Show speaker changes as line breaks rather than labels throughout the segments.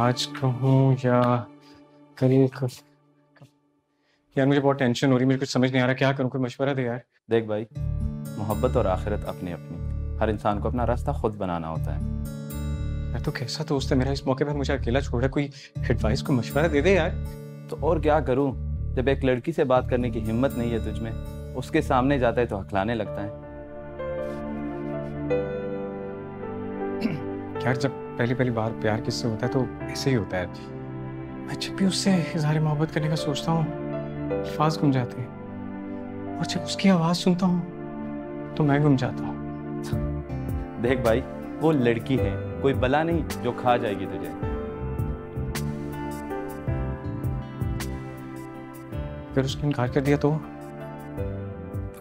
आज कहूँ या कल यार मुझे बहुत टेंशन हो रही है, मुझे कुछ समझ नहीं आ रहा क्या करूँ, कोई मशवरा दे यार।
देख भाई, मोहब्बत और आखिरत अपनी अपनी, हर इंसान को अपना रास्ता खुद बनाना होता है।
यार तो कैसा दोस्त है मेरा, इस मौके पर मुझे अकेला छोड़ा, कोई एडवाइस कोई मशवरा दे दे यार।
तो और क्या करूं, जब एक लड़की से बात करने की हिम्मत नहीं है तुझ में, उसके सामने जाता है तो हकलाने लगता है।
यार जब पहली पहली बार प्यार किससे होता है तो ऐसे ही होता है। मैं जब भी उससे इज़हार मोहब्बत करने का सोचता हूँ, अल्फाज गुम जाते हैं, और जब उसकी आवाज़ सुनता हूँ तो मैं गुम जाता हूँ।
देख भाई, वो लड़की है, कोई बला नहीं जो खा जाएगी तुझे।
फिर उसने इनकार कर दिया तो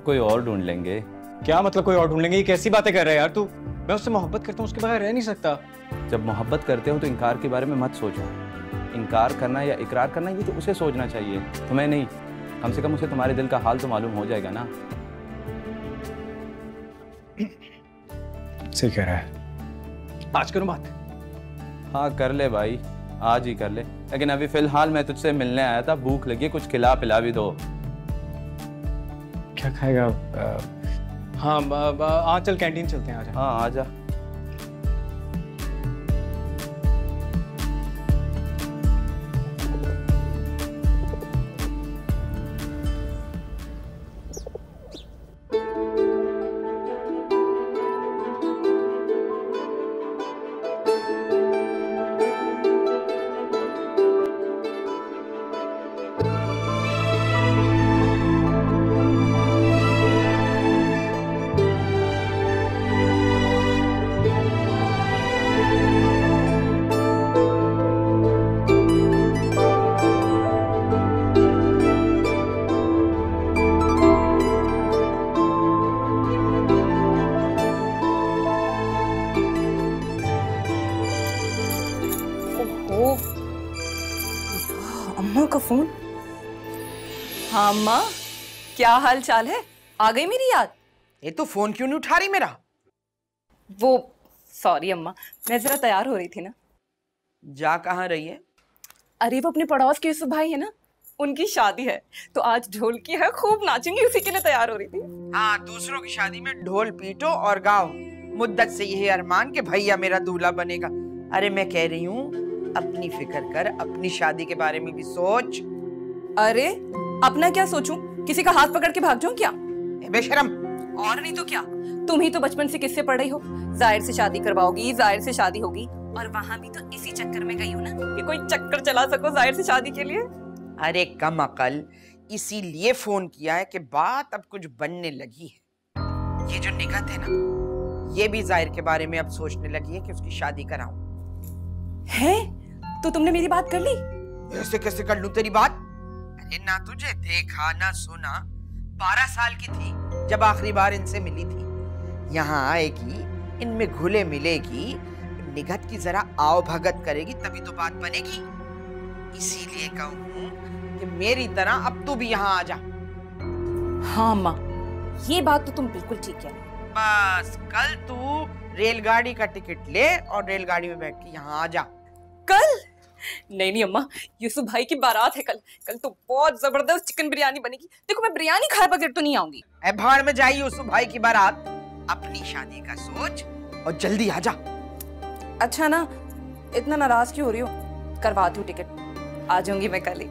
कोई और ढूंढ लेंगे।
क्या मतलब कोई और ढूंढ लेंगे? ये कैसी बातें कर रहा है यार तू? मैं उससे मोहब्बत करता हूँ, उसके बगैर रह नहीं सकता।
जब मोहब्बत करते हो तो इनकार के बारे में मत सोचो। इनकार करना या इकरार करना ये तो उसे सोचना चाहिए, तुम्हें नहीं। कम से कम उसे तुम्हारे दिल का हाल तो मालूम हो जाएगा ना।
सही कह रहा है, आज करूँ बात?
हाँ कर ले भाई, आज ही कर ले। लेकिन अभी फिलहाल मैं तुझसे मिलने आया था, भूख लगी, कुछ खिला पिला भी दो।
क्या खाएगा? हाँ चल कैंटीन चलते हैं, आजा।
हाँ आजा।
अम्मा का फोन। हाँ अम्मा, क्या हाल चाल है? आ गई मेरी याद?
ये तो फोन क्यों नहीं उठा रही मेरा?
वो सॉरी अम्मा, मैं जरा तैयार हो रही थी ना।
जा कहाँ रही है?
अरे वो अपने पड़ोस के यूसुफ भाई है ना, उनकी शादी है तो आज ढोल की है, खूब नाचूंगी, उसी के लिए तैयार हो रही थी।
हाँ, दूसरों की शादी में ढोल पीटो और गाओ। मुद्दत से यही अरमान कि भैया मेरा दूल्हा बनेगा। अरे मैं कह रही हूँ, अपनी फिक्र कर, अपनी शादी के बारे में भी सोच।
अरे अपना क्या सोचूं? किसी का हाथ पकड़ के भाग जाऊं क्या?
बेशरम।
और नहीं तो क्या, तुम ही तो बचपन से किससे पढ़ रही हो, जाहिर से शादी करवाओगी, जाहिर से शादी होगी। और वहां भी तो इसी चक्कर में गई हो ना कि कोई चक्कर चला सको जाहिर से शादी के लिए।
अरे कम अकल, इसीलिए फोन किया है कि बात अब कुछ बनने लगी है। ये जो निगहत है ना, ये भी जाहिर के बारे में अब सोचने लगी है कि उसकी शादी कराऊं।
है? तो तुमने मेरी बात कर ली?
ऐसे कैसे कर लूं तेरी बात? अरे ना तुझे देखा ना सुना, 12 साल की थी जब आखिरी बार इनसे मिली थी। यहाँ आएगी, इनमें घुले मिलेगी, निगहत की जरा आओ भगत करेगी, तभी तो बात बनेगी। इसीलिए कहूँ कि मेरी तरह अब तू भी यहाँ आ जा।
हाँ माँ, ये बात तो तुम बिल्कुल ठीक है।
बस कल तू रेलगाड़ी का टिकट ले और रेलगाड़ी में बैठ के यहाँ आ जा।
कल? नहीं नहीं अम्मा, यूसुफ भाई की बारात है कल। कल तो बहुत जबरदस्त चिकन बिरयानी बनेगी। देखो मैं बिरयानी खाए बगैर तो नहीं आऊंगी।
ऐ भाड़ में जाइए यूसुफ भाई की बारात। अपनी शादी का सोच और जल्दी आ जा।
अच्छा ना, इतना नाराज क्यों हो रही हो? करवाती हूँ टिकट, आ जाऊंगी मैं कल ही।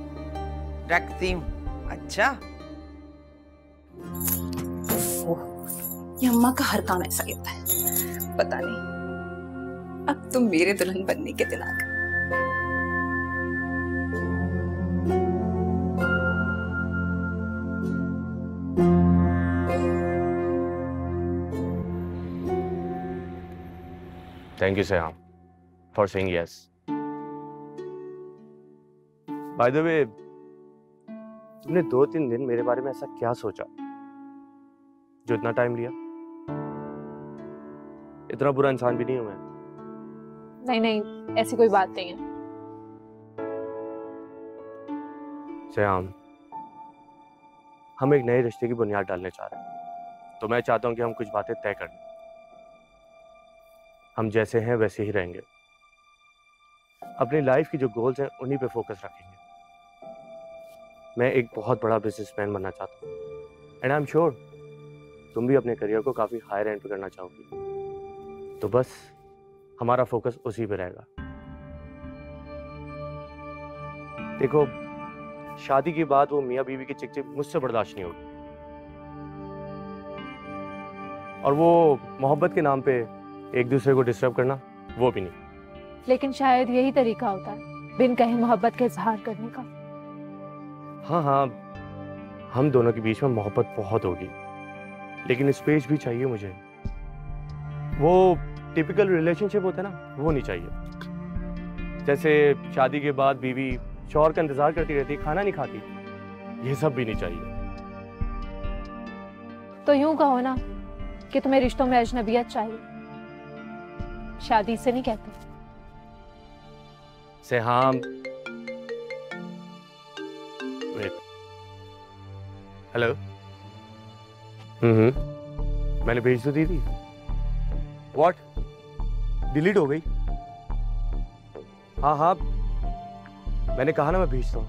रखती हूँ। अच्छा
ये अम्मा का हर काम ऐसा ही होता है, पता नहीं अब तुम मेरे दुल्हन बनने के दिन आ गए।
Thank you, Shyam, for saying yes. By the way, तुमने 2-3 दिन मेरे बारे में ऐसा क्या सोचा जो इतना टाइम लिया? इतना बुरा इंसान भी नहीं हूं मैं।
नहीं नहीं, ऐसी कोई बात नहीं है।
श्याम, हम एक नए रिश्ते की बुनियाद डालने चाह रहे हैं, तो मैं चाहता हूं कि हम कुछ बातें तय कर लें। हम जैसे हैं वैसे ही रहेंगे। अपनी लाइफ की जो गोल्स हैं उन्हीं पे फोकस रखेंगे। मैं एक बहुत बड़ा बिजनेसमैन बनना चाहता हूँ एंड आई एम श्योर तुम भी अपने करियर को काफी हायर एंड पे करना चाहोगी, तो बस हमारा फोकस उसी पे रहेगा। देखो, शादी के बाद वो मियाँ बीवी की चिक-चिक मुझसे बर्दाश्त नहीं होगी, और वो मोहब्बत के नाम पे एक दूसरे को डिस्टर्ब करना, वो भी नहीं।
लेकिन शायद यही तरीका होता है बिन कहे मोहब्बत का इजहार करने का।
हाँ हाँ, हम दोनों के बीच में मोहब्बत बहुत होगी, लेकिन स्पेस भी चाहिए मुझे। वो टिपिकल रिलेशनशिप होता है ना, वो नहीं चाहिए। जैसे शादी के बाद बीवी शौहर का इंतजार करती रहती, खाना नहीं खाती, ये सब भी नहीं चाहिए।
तो यूं कहो ना कि तुम्हें रिश्तों में अजनबियत चाहिए, शादी से नहीं कहते।
सेहाम, वेट, हेलो। मैंने भेज तो दी थी। व्हाट? डिलीट हो गई? हाँ हाँ, मैंने कहा ना मैं भेजता हूँ।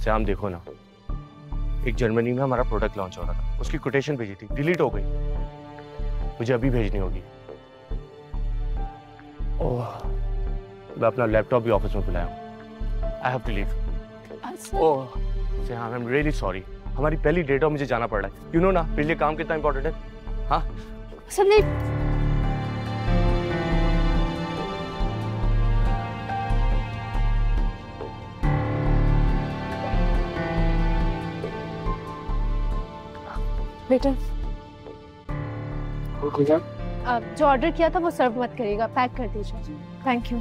श्याम देखो ना, एक जर्मनी में हमारा प्रोडक्ट लॉन्च हो रहा था, उसकी कोटेशन भेजी थी, डिलीट हो गई। मुझे अभी भेजनी होगी। ओह, मैं अपना लैपटॉप भी ऑफिस में भुलाया हूँ। I have to leave. Oh Shyam, I am really sorry. हमारी पहली डेट और मुझे जाना पड़ रहा है। यू नो ना, पिछले काम कितना इंपॉर्टेंट है। हाँ
सब नहीं। बेटा, जो ऑर्डर किया था वो सर्व मत करिएगा, पैक कर दीजिए। Thank you.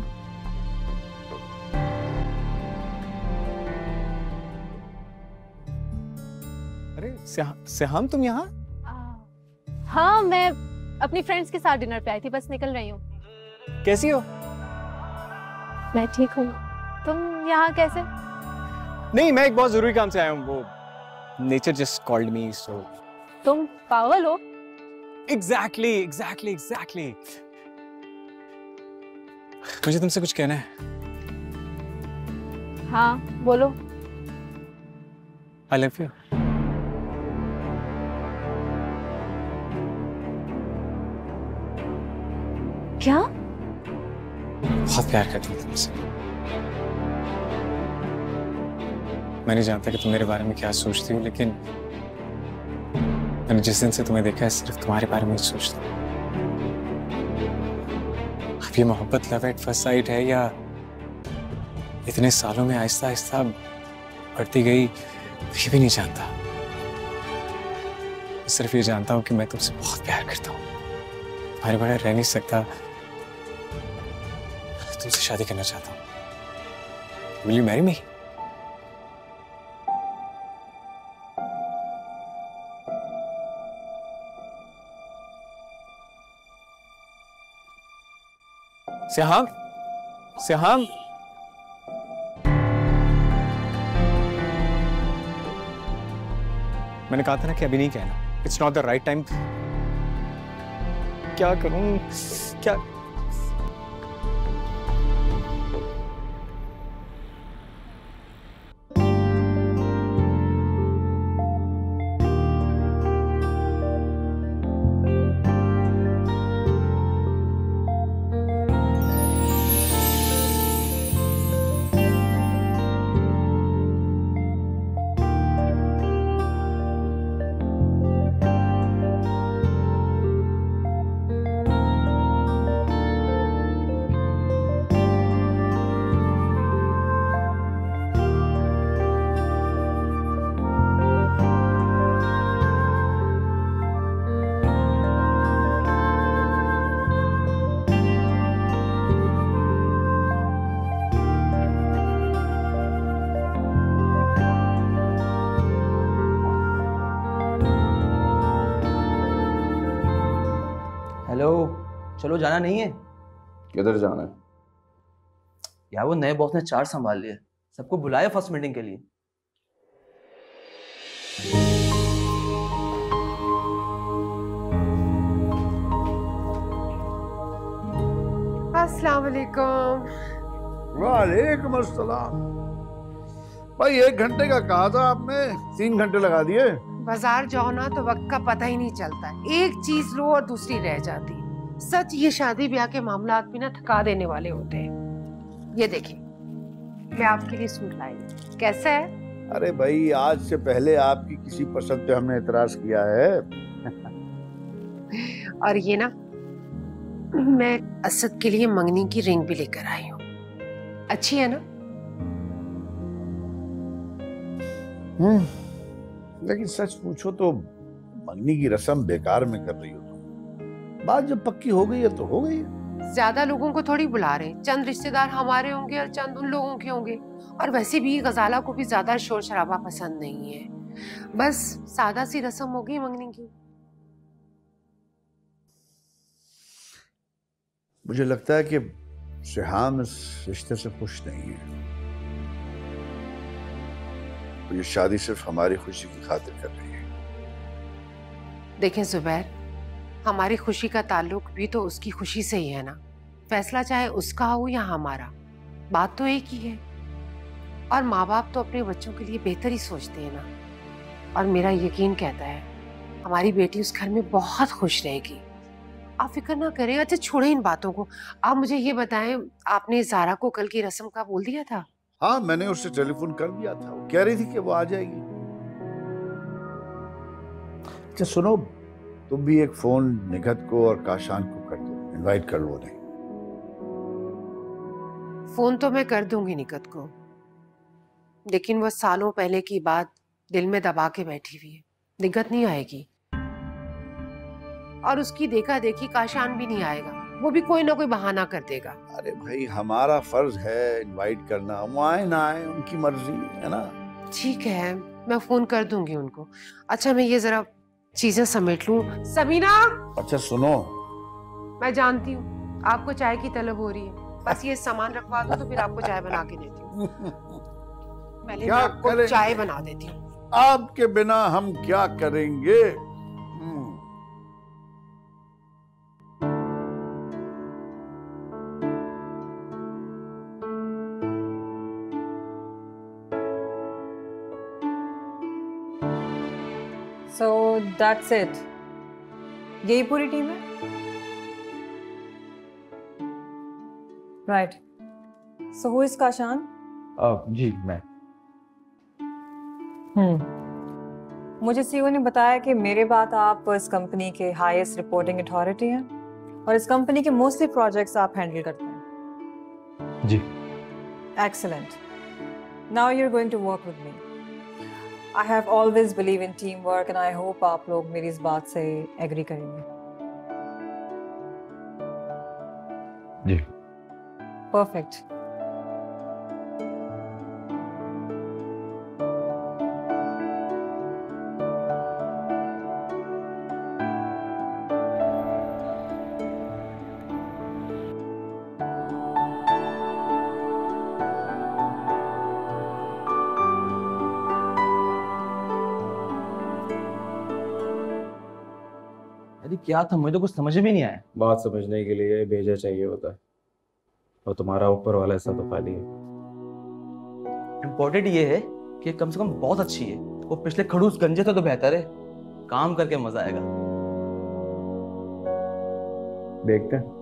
अरे सेहाम, तुम यहाँ?
हाँ, मैं अपनी फ्रेंड्स के साथ डिनर पे आई थी, बस निकल रही हूँ।
कैसी हो?
मैं ठीक हूँ। तुम यहाँ कैसे?
नहीं, मैं एक बहुत जरूरी काम से आया हूँ। वो नेचर जस्ट कॉल्ड मी, सो।
तुम पागल हो?
एग्जैक्टली। मुझे तुमसे कुछ कहना है।
हाँ बोलो।
I love you.
क्या?
बहुत प्यार करती हूँ तुमसे। मैं नहीं जानता कि तुम मेरे बारे में क्या सोचती हो, लेकिन मैंने जिस दिन से तुम्हें देखा है सिर्फ तुम्हारे बारे में ही सोचता हूँ। अब ये मोहब्बत लव एट फर्स्ट साइट है या इतने सालों में आहिस्ता आहिस्ता बढ़ती गई, ये भी नहीं जानता। सिर्फ ये जानता हूँ कि मैं तुमसे बहुत प्यार करता हूँ, तुम्हारे बगैर रह नहीं सकता, तुमसे शादी करना चाहता हूँ। Will you marry me? सेहाम, मैंने कहा था ना कि अभी नहीं कहना। It's not the right time. क्या करूं? क्या?
हेलो, चलो जाना नहीं है?
किधर जाना है?
यार वो नए बॉस ने चार्ज संभाल लिया, सबको बुलाया फर्स्ट मीटिंग के लिए।
अस्सलाम वालेकुम।
वालेकुम अस्सलाम। भाई 1 घंटे का कहा था आपने, 3 घंटे लगा दिए।
बाजार जाओ ना तो वक्त का पता ही नहीं चलता, एक चीज लो और दूसरी रह जाती। सच ये शादी ब्याह के मामलात भी ना थका देने वाले होते हैं। ये देखिए, मैं आपके लिए सूट लाई हूं। कैसा है?
अरे भाई, आज से पहले आपकी किसी पसंद पे हमने एतराज किया है?
और ये ना, मैं असद के लिए मंगनी की रिंग भी लेकर आई हूँ। अच्छी है ना?
लेकिन सच पूछो तो मंगनी की रस्म बेकार में कर रही हो तुम। बात जब पक्की हो गई है तो हो गई है।
ज्यादा लोगों को थोड़ी बुला रहे, चंद रिश्तेदार हमारे होंगे और चंद उन लोगों के होंगे। और वैसे भी गजाला को भी ज्यादा शोर शराबा पसंद नहीं है। बस सादा सी रस्म होगी मंगनी की।
मुझे लगता है कि सिहाम इस रिश्ते से खुश नहीं है। तो ये शादी सिर्फ हमारी खुशी की खातिर कर रही है।
देखें जुबैर, हमारी खुशी का ताल्लुक भी तो उसकी खुशी से ही है ना। फैसला चाहे उसका हो या हमारा, बात तो एक ही है। और माँ बाप तो अपने बच्चों के लिए बेहतर ही सोचते हैं ना। और मेरा यकीन कहता है हमारी बेटी उस घर में बहुत खुश रहेगी। आप फिक्र ना करें। अच्छा छोड़े इन बातों को, आप मुझे ये बताएं, आपने ज़ारा को कल की रस्म का बोल दिया था?
हाँ, मैंने उससे टेलीफोन कर दिया था। वो कह रही थी कि वो आ जाएगी। अच्छा सुनो, तुम भी एक फोन निगत को और काशान को कर दो, इनवाइट कर लो उन्हें।
फोन तो मैं कर दूंगी निकत को, लेकिन वो सालों पहले की बात दिल में दबा के बैठी हुई है। निगत नहीं आएगी और उसकी देखा देखी काशान भी नहीं आएगा। वो भी कोई ना कोई बहाना कर देगा।
अरे भाई, हमारा फर्ज है इनवाइट करना। वो आए ना आए, उनकी मर्जी है ना।
ठीक है, मैं फोन कर दूंगी उनको। अच्छा मैं ये जरा चीजें समेट लूं। सबीना,
अच्छा सुनो,
मैं जानती हूँ आपको चाय की तलब हो रही है। बस ये सामान रखवा दो तो फिर आपको चाय बना के देती हूँ। पहले मैं आपको चाय बना देती हूँ।
आपके बिना हम क्या करेंगे?
So that's it. यही पूरी टीम है? Right. So who is Kashan?
जी मैं।
मुझे सीईओ ने बताया कि मेरे बाद आप इस कंपनी के हाईएस्ट रिपोर्टिंग अथॉरिटी हैं और इस कंपनी के मोस्टली प्रोजेक्ट्स आप हैंडल करते हैं।
जी।
Excellent. Now you're going to work with me. I have always believed in teamwork and I hope आप लोग मेरी इस बात से एग्री करेंगे।
जी।
Perfect.
क्या था, मुझे तो कुछ समझ में नहीं आया।
बात समझने के लिए भेजा चाहिए होता है, और तुम्हारा ऊपर वाला ऐसा तो खाली है।
इम्पोर्टेंट ये है कि कम से कम बहुत अच्छी है। वो पिछले खड़ूस गंजे तो बेहतर है। काम करके मजा आएगा।
देखते हैं।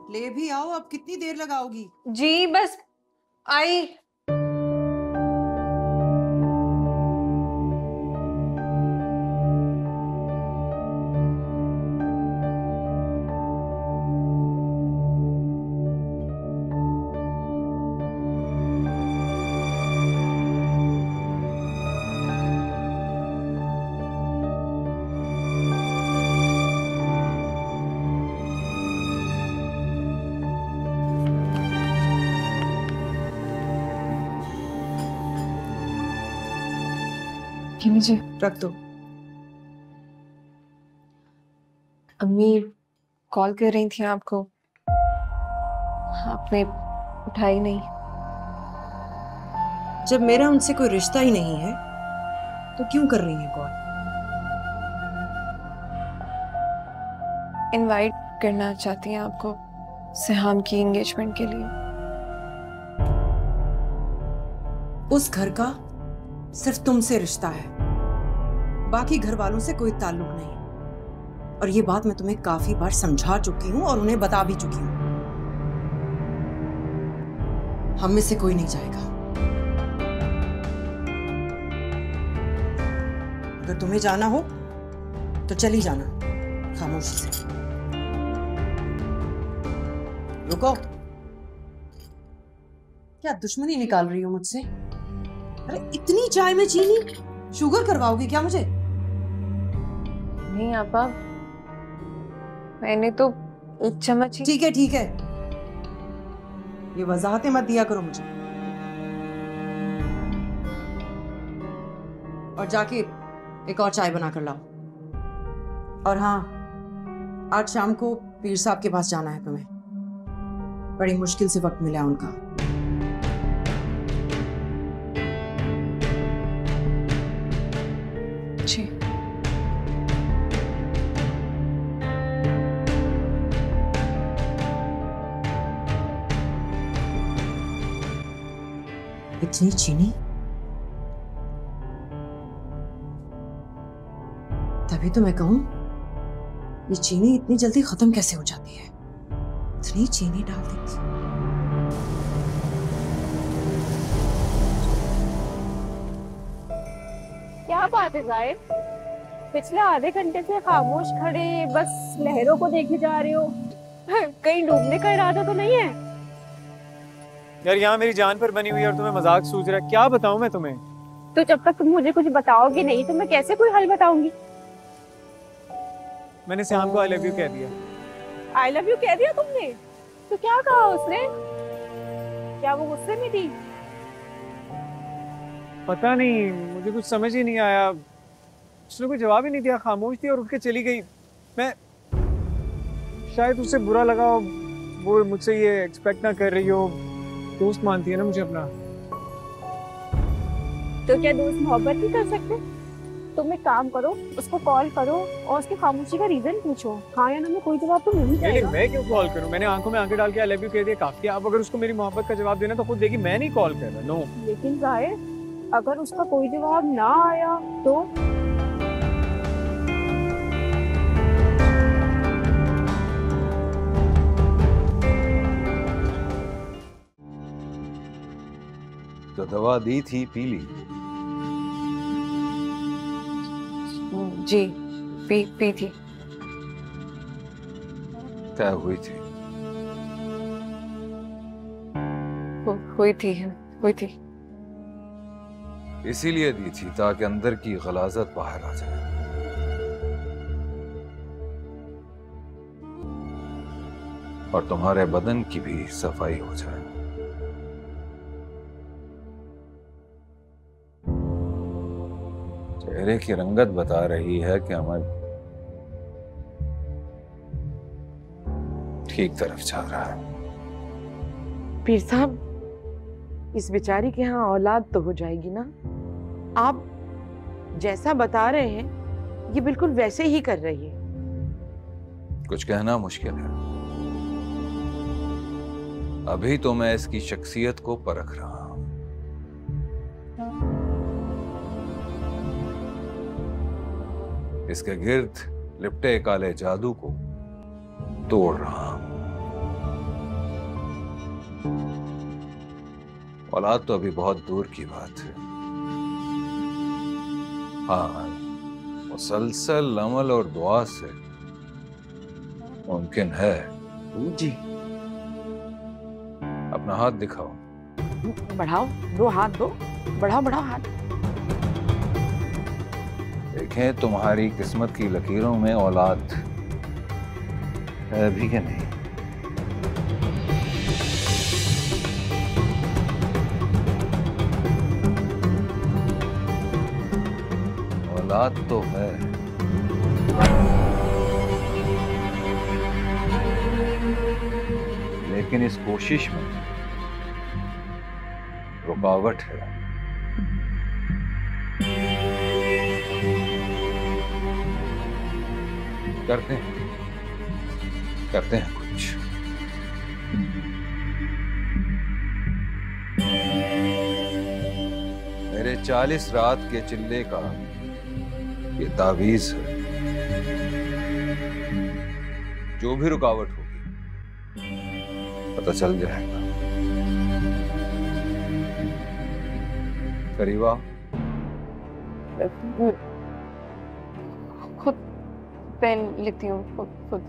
ले भी आओ, अब कितनी देर लगाओगी?
जी बस आई। मुझे
रख दो।
अम्मी कॉल कर रही थी आपको, आपने उठाई नहीं।
जब मेरा उनसे कोई रिश्ता ही नहीं है तो क्यों कर रही है कॉल?
इनवाइट करना चाहती हैं आपको सिहाम की एंगेजमेंट के लिए।
उस घर का सिर्फ तुमसे रिश्ता है, बाकी घर वालों से कोई ताल्लुक नहीं। और ये बात मैं तुम्हें काफी बार समझा चुकी हूं और उन्हें बता भी चुकी हूं। हम में से कोई नहीं जाएगा। अगर तुम्हें जाना हो तो चली जाना खामोशी से। रुको, क्या दुश्मनी निकाल रही हो मुझसे? अरे इतनी चाय में चीनी, शुगर करवाओगी क्या मुझे?
नहीं आपा, मैंने तो एक चम्मच ही।
ठीक है ठीक है, ये वजाहतें मत दिया करो मुझे। और जाके एक और चाय बना कर लाओ। और हाँ, आज शाम को पीर साहब के पास जाना है तुम्हें। बड़ी मुश्किल से वक्त मिला उनका।
जी।
इतनी चीनी? तभी तो मैं कहूं, ये चीनी इतनी जल्दी खत्म कैसे हो जाती है? इतनी चीनी डाल दी थी।
क्या बात है जाहिर, पिछले आधे घंटे से खामोश खड़े बस लहरों को देखे जा रहे हो। कहीं डूबने का इरादा तो नहीं है?
यार यहाँ मेरी जान पर बनी हुई है और तुम्हें मजाक सूझ रहा है। क्या बताऊं मैं तुम्हें?
तो जब तक तुम मुझे कुछ बताओगे नहीं तो मैं कैसे कोई हल बताऊंगी?
मैंने सिहाम को आई लव यू कह दिया।
आई लव यू कह दिया तुमने? तो क्या कहा उसने? क्या वो गुस्से में थी?
पता नहीं, मुझे कुछ समझ ही नहीं आया। उसने कोई जवाब ही नहीं दिया, खामोश थी और उठ के चली गई। मैं शायद उसे बुरा लगा, वो मुझसे ये एक्सपेक्ट ना कर रही हो। दोस्त मानती है ना मुझे अपना।
तो क्या दोस्त मोहब्बत नहीं कर सकते? तुम एक काम करो, उसको कॉल करो और उसकी खामोशी का रीजन पूछो। हाँ या ना में कोई जवाब तो नहीं जाएगा।
मैं क्यों कॉल करूं? मैंने आंखों में आंखें डाल के आई लव यू कह दिया, काफी। आप अगर उसको मेरी मोहब्बत का जवाब देना तो खुद देगी, मैं नहीं कॉल कर रहा। नो।
लेकिन जाहिर, अगर उसका कोई जवाब ना आया तो?
तो दवा दी थी, पी ली?
जी, पी थी।
क्या हुई थी?
हुई थी।
इसीलिए दी थी ताकि अंदर की गलाजत बाहर आ जाए। और तुम्हारे बदन की भी सफाई हो जाए। चेहरे की रंगत बता रही है कि अमल ठीक तरफ जा रहा है।
पीर साहब, इस बेचारी के यहाँ औलाद तो हो जाएगी ना? आप जैसा बता रहे हैं ये बिल्कुल वैसे ही कर रही है।
कुछ कहना मुश्किल है। अभी तो मैं इसकी शख्सियत को परख रहा हूं। इसके गिर्द लिपटे काले जादू को तोड़ रहा हूं। औलाद तो अभी बहुत दूर की बात है। हाँ, मुसलसल अमल और दुआ से मुमकिन है।
जी।
अपना हाथ दिखाओ।
बढ़ाओ, दो हाथ दो। बढ़ाओ बढ़ाओ हाथ।
देखें तुम्हारी किस्मत की लकीरों में औलाद है भी कि नहीं। औलाद तो है, लेकिन इस कोशिश में रुकावट है। करते हैं कुछ। मेरे 40 रात के चिल्ले का ये तावीज है। जो भी रुकावट होगी पता चल जाएगा। करीबा
खुद पेन लिखती हूँ खुद।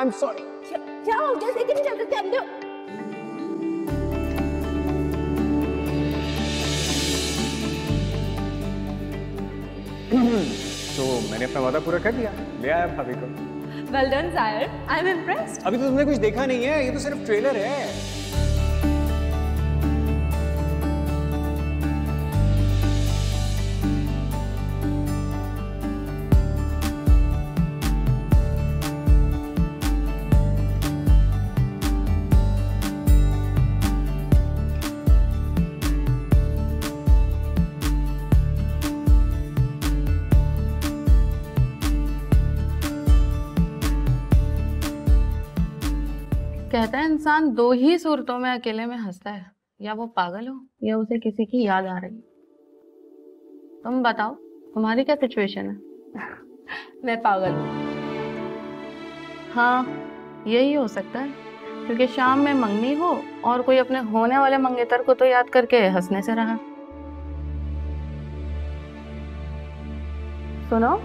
I'm sorry.
क्या हो गया? लेकिन चल सकते हम तो।
तो मैंने अपना वादा पूरा कर दिया, ले आया भाभी को।
Well done, sire. I'm impressed.
अभी तो तुमने कुछ देखा नहीं है, ये तो सिर्फ ट्रेलर है।
कहता है इंसान दो ही सूरतों में अकेले में हंसता है, या वो पागल हो या उसे किसी की याद आ रही। तुम बताओ तुम्हारी क्या सिचुएशन है?
मैं पागल हूँ।
हाँ यही हो सकता है, क्योंकि शाम में मंगनी हो और कोई अपने होने वाले मंगेतर को तो याद करके हंसने से रहा। सुनो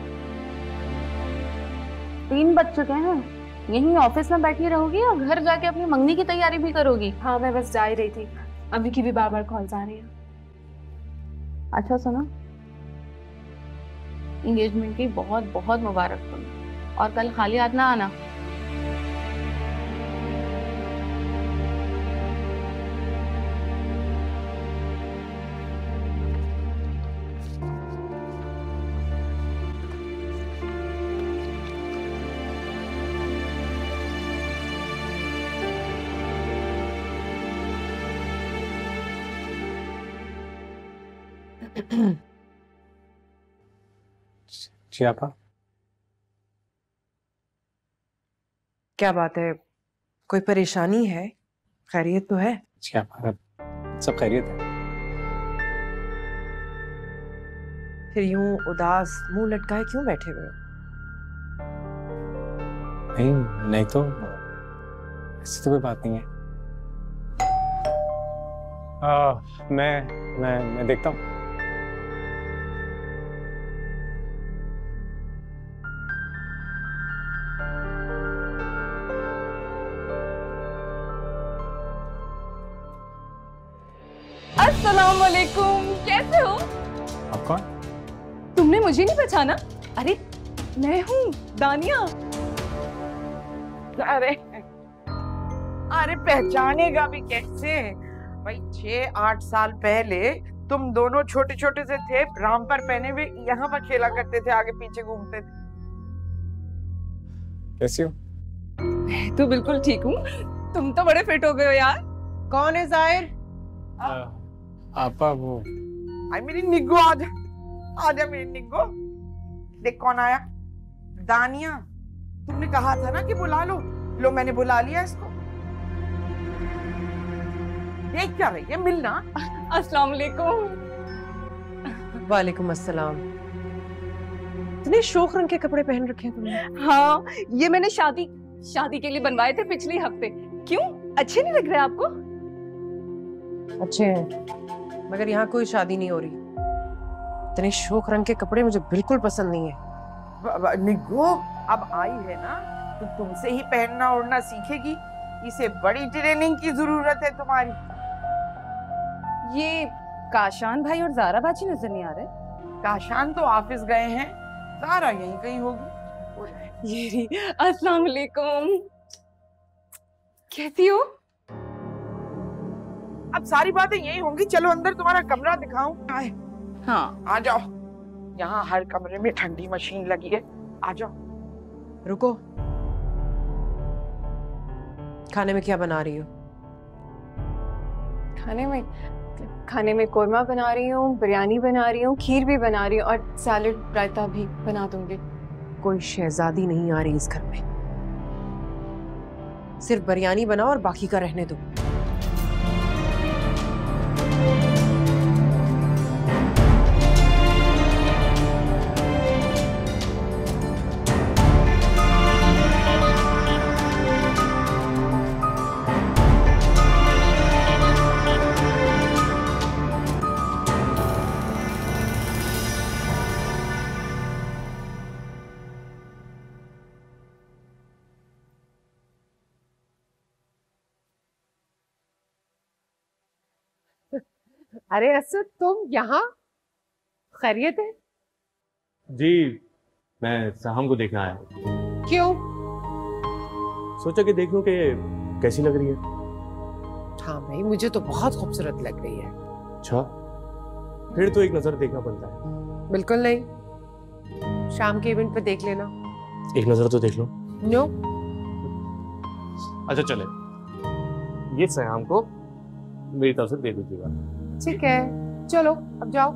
3 बज चुके हैं, यहीं ऑफिस में बैठी रहोगी या घर जाके अपनी मंगनी की तैयारी भी करोगी?
हाँ मैं बस जा ही रही थी, अभी की भी बार कॉल्स आ रही है।
अच्छा सुनो, एंगेजमेंट की बहुत बहुत मुबारक तुम्हें, और कल खाली हाथ ना आना।
जी आपा।
क्या बात है, कोई परेशानी है? खैरियत तो है?
जी आपा, सब खैरियत है।
फिर यूं उदास मुंह लटकाए क्यों बैठे हुए हो?
नहीं तो ऐसी तो कोई बात नहीं है। मैं देखता हूँ।
अस्सलाम वालेकुम, कैसे हो?
आप कौन?
तुमने मुझे नहीं पहचाना? अरे मैं हूँ दानिया।
अरे पहचानेगा भी कैसे भाई? 6-8 साल पहले तुम दोनों छोटे छोटे से थे, राम पर पहने हुए यहाँ पर खेला करते थे, आगे पीछे घूमते थे।
कैसी हो?
मैं तो बिल्कुल ठीक हूँ, तुम तो बड़े फिट हो गए हो यार।
कौन है जाहिर?
आपा वो
आई मेरी निग्गो, आजा मेरी निग्गो। देख कौन आया, दानिया। तुमने कहा था ना कि बुला लो, लो मैंने बुला लिया इसको। देख क्या रही है, मिलना।
अस्सलाम वालेकुम।
वालेकुम अस्सलाम। इतने शोक रंग के कपड़े पहन रखे हैं तुमने।
हाँ ये मैंने शादी के लिए बनवाए थे पिछले हफ्ते। क्यों, अच्छे नहीं लग रहे आपको?
अच्छे हैं, मगर यहाँ कोई शादी नहीं हो रही। इतने शोक रंग के कपड़े मुझे बिल्कुल पसंद नहीं है।
निग्गो
अब आई है ना तो तुमसे ही पहनना ओढ़ना सीखेगी। इसे बड़ी ट्रेनिंग की जरूरत है तुम्हारी।
ये काशान भाई और जारा बाजी नजर नहीं आ रहे।
काशान तो ऑफिस गए हैं, जारा यहीं कहीं होगी।
ये रही। अस्सलाम वालेकुम। कैसी हो?
अब सारी बातें यही होंगी। चलो अंदर तुम्हारा कमरा दिखाऊं। आए।
हाँ
आ जाओ। यहाँ हर कमरे में ठंडी मशीन लगी है। आ जाओ।
रुको, खाने में क्या बना रही हो?
खाने में कोरमा बना रही हूँ, बिरयानी बना रही हूँ, खीर भी बना रही हूँ और सैलेड रायता भी बना दूंगी।
कोई शहजादी नहीं आ रही इस घर में। सिर्फ बिरयानी बनाओ और बाकी का रहने दो।
अरे असद, तुम यहाँ? खैरियत है?
जी, मैं साहम को देखना आया।
क्यों?
सोचा कि देख लूं कि कैसी लग रही है।
हाँ भाई, मुझे तो बहुत खूबसूरत लग रही है।
अच्छा, फिर तो एक नजर देखना बनता है।
बिल्कुल नहीं, शाम के इवेंट पे देख लेना।
एक नजर तो देख लो।
नो।
अच्छा चले, ये सयाम को मेरी तरफ से दे दीजिएगा।
ठीक है, चलो अब जाओ।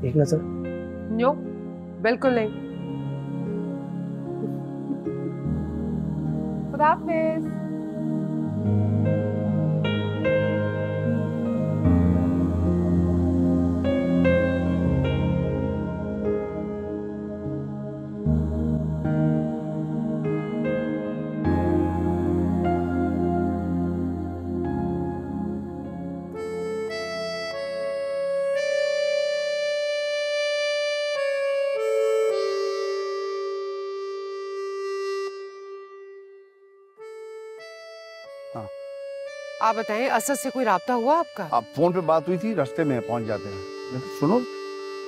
एक नजर।
नो, बिल्कुल नहीं। खुदा हाफिज। आप बताएं, असद से कोई राब्ता हुआ आपका?
आप फोन पे बात हुई थी, रास्ते में पहुंच जाते हैं। सुनो,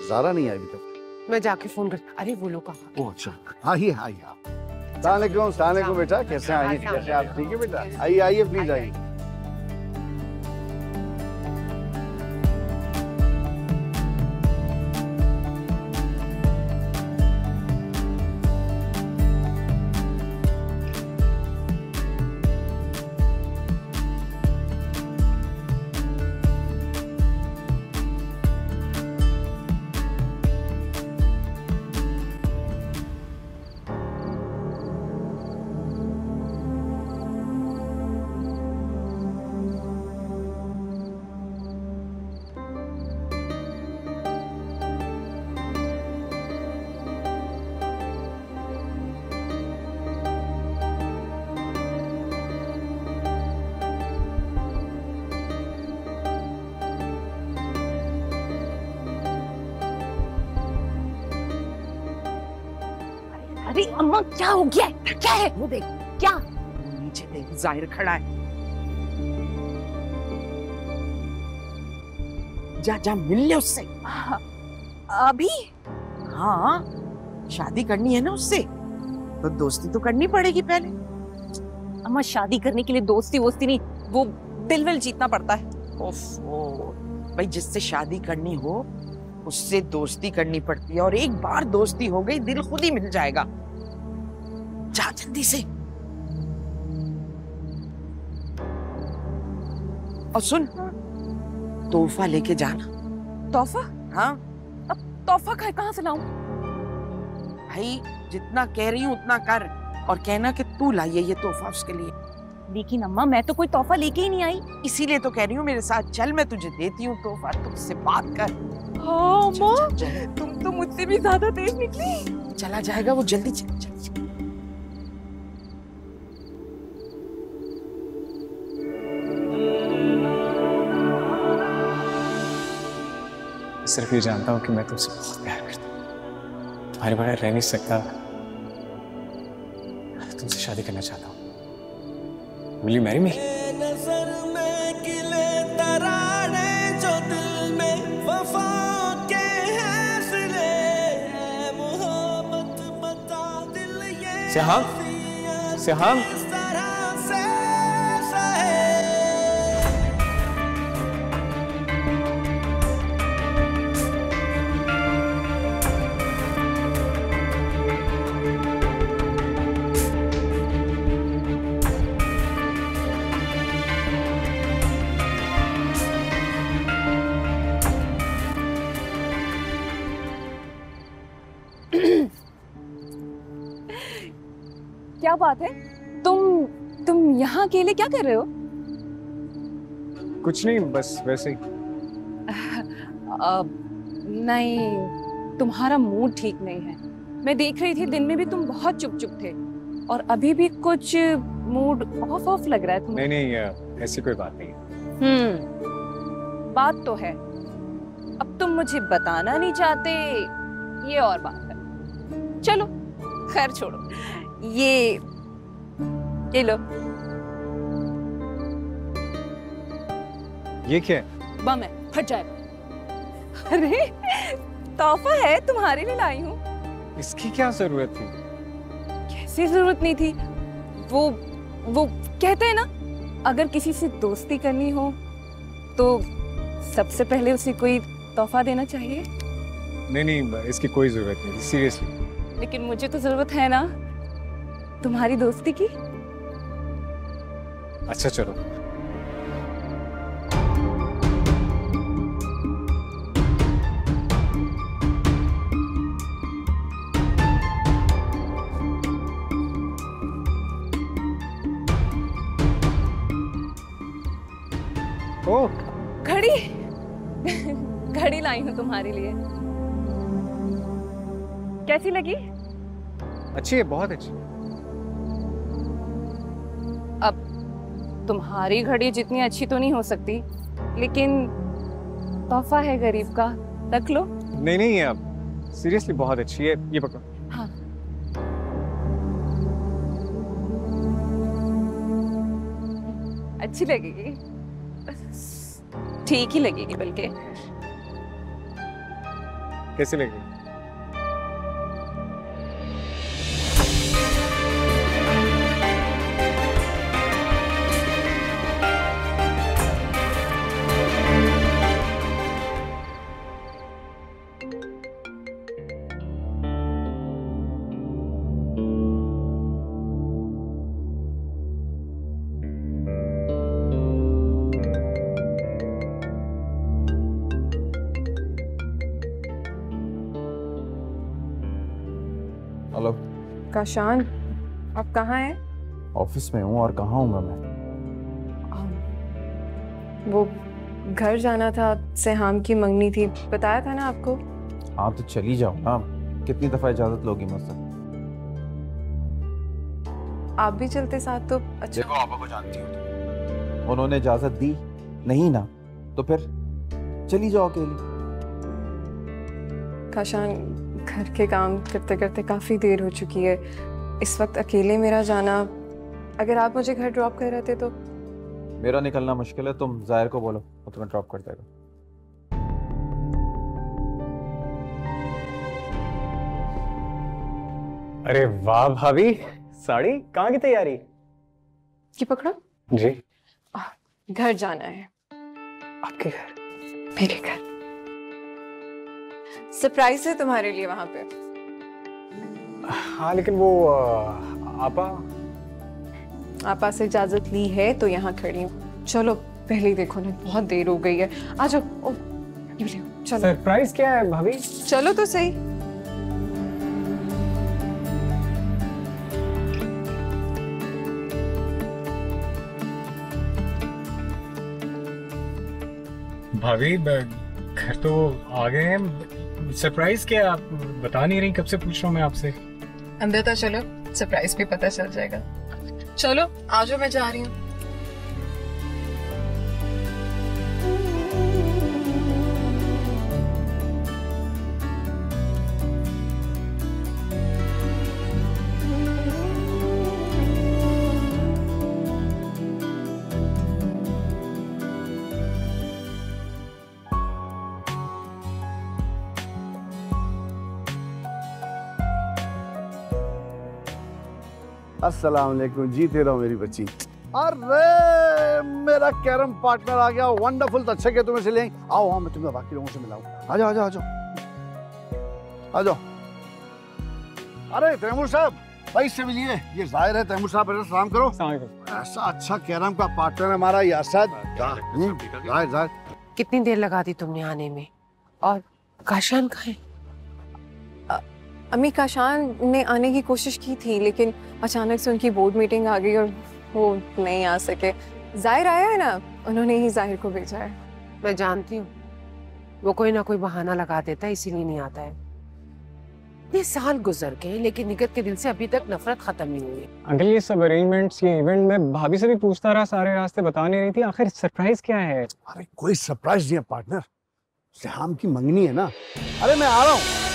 ज़ारा नहीं आई अभी तक।
मैं जाके फोन कर। अरे वो लोग कहाँ?
ओह अच्छा, आइए आइए आप। सलाम बेटा, कैसे आइए? कैसे आप? ठीक है बेटा, आइए आइए प्लीज आइए।
अरे अम्मा, क्या हो गया? क्या है? वो देख। क्या?
नीचे देख, जाहिर खड़ा है। जा जा मिल ले उससे।
अभी?
हाँ, शादी करनी है ना उससे, तो दोस्ती तो करनी पड़ेगी पहले।
अम्मा, शादी करने के लिए दोस्ती वोस्ती नहीं, वो दिल विल जीतना पड़ता है।
ओफो, भाई जिससे शादी करनी हो उससे दोस्ती करनी पड़ती है, और एक बार दोस्ती हो गई दिल खुद ही मिल जाएगा। जा जल्दी से। और सुन, तोहफा लेके जाना।
तोहफा?
हाँ।
अब तोहफा कहाँ से लाऊं?
भाई जितना कह रही हूँ उतना कर, और कहना कि तू लाई है ये तोहफा उसके लिए।
लेकिन अम्मा, मैं तो कोई तोहफा लेके ही नहीं आई।
इसीलिए तो कह रही हूँ मेरे साथ चल, मैं तुझे देती हूँ तोहफा, तुझसे बात कर।
हाँ अम्मा, तुम तो मुझसे भी ज्यादा तेज निकली।
चला जाएगा वो, जल्दी चल चल।
सिर्फ ये जानता हूँ कि मैं तुमसे बहुत प्यार करता हूँ, तुम्हारे बगैर रह नहीं सकता, तुमसे शादी करना चाहता हूँ। Will you marry me? सिहाम, सिहाम।
क्या बात है, तुम यहाँ अकेले क्या कर रहे हो?
कुछ नहीं, बस वैसे ही।
नहीं, तुम्हारा मूड ठीक नहीं है। मैं देख रही थी दिन में भी तुम बहुत चुप चुप थे और अभी भी कुछ मूड ऑफ ऑफ लग रहा है तुम्हें।
नहीं, ऐसी कोई बात नहीं है।
बात तो है, अब तुम मुझे बताना नहीं चाहते, ये और बात है। चलो खैर छोड़ो, ये लो।
ये क्या है?
बम है, फट जाए। अरे तोहफा है, तुम्हारे लिए लाई हूँ।
इसकी क्या जरूरत थी?
कैसी जरूरत नहीं थी? वो कहते हैं ना, अगर किसी से दोस्ती करनी हो तो सबसे पहले उसे कोई तोहफा देना चाहिए।
नहीं, इसकी कोई जरूरत नहीं, सीरियसली।
लेकिन मुझे तो जरूरत है ना तुम्हारी दोस्ती की।
अच्छा चलो। ओ,
घड़ी घड़ी लाई हूँ तुम्हारे लिए। कैसी लगी?
अच्छी है, बहुत अच्छी।
अब तुम्हारी घड़ी जितनी अच्छी तो नहीं हो सकती, लेकिन तोहफा है गरीब का, रख लो।
नहीं, अब सीरियसली बहुत अच्छी है, ये पकड़ो।
हाँ। अच्छी लगेगी, ठीक ही लगेगी बल्कि।
कैसी लगेगी?
हेलो
काशान, आप कहाँ हैं?
ऑफिस में हूँ, और कहाँ हूँगा मैं?
वो घर जाना था, सिहाम की मंगनी थी, बताया था ना आपको।
हाँ तो चली जाओ ना, कितनी दफा इजाजत लोगी मुझसे?
आप भी चलते साथ तो अच्छा।
देखो पापा को जानती हो तुम, उन्होंने इजाजत दी नहीं ना, तो फिर चली जाओ अकेली।
काशान, घर के काम करते करते काफी देर हो चुकी है, इस वक्त अकेले मेरा जाना, अगर आप मुझे घर ड्रॉप कर रहे थे तो।
मेरा निकलना मुश्किल है, तुम जाहिर को बोलो वो तुम्हें ड्रॉप कर देगा।
अरे वाह भाभी, साड़ी कहाँ की तैयारी?
ये पकड़ो
जी।
घर जाना है।
आपके घर?
मेरे घर। सरप्राइज है तुम्हारे लिए वहां पे।
हाँ लेकिन वो
आपा से इजाजत ली है तो यहाँ खड़ी हूँ। चलो पहले ही देखो ना, बहुत देर हो गई है, आ जाओ। चलो।
सरप्राइज क्या है भाभी?
चलो तो सही।
भाभी घर तो आ गए हैं, सरप्राइज क्या? आप बता नहीं रही, कब से पूछ रहा हूँ मैं आपसे।
अंदर तो चलो, सरप्राइज भी पता चल जाएगा। चलो आ जाओ, मैं जा रही हूँ।
अस्सलाम वालेकुम, जीते रहो मेरी बच्ची। अरे मेरा कैरम पार्टनर आ गया, वंडरफुल। तो अच्छा क्या तुम्हें से ले आई। आओ आओ, मैं तुम्हें बाकी लोगों से मिलाऊं। आ जाओ आ जाओ आ जाओ आ जाओ। अरे तैमूर साहब, भाई से मिलिए। ये जाहिर है तैमूर साहब, सलाम करो। ऐसा अच्छा कैरम का पार्टनर हमारा यासद। जाहिर जाहिर।
कितनी देर लगा दी तुमने आने में? और काशान कहाँ है?
अम्मी काशान ने आने की कोशिश की थी, लेकिन अचानक से उनकी बोर्ड मीटिंग आ गई और वो नहीं आ सके। जाहिर आया है ना, उन्होंने ही जाहिर को भेजा है।
मैं जानती हूँ, वो कोई ना कोई बहाना लगा देता है, इसीलिए नहीं आता है। इतने साल गुजर गए लेकिन निगत के दिल से अभी तक नफरत खत्म नहीं हुई है।
अंकल ये सब अरेंजमेंट्स, ये इवेंट मैं भाभी से भी पूछता रहा, सारे रास्ते बता नहीं रही थी। आखिर सरप्राइज क्या है?
अरे कोई सरप्राइज नहीं है पार्टनर, सिहाम की मंगनी है ना। अरे मैं आ रहा हूँ।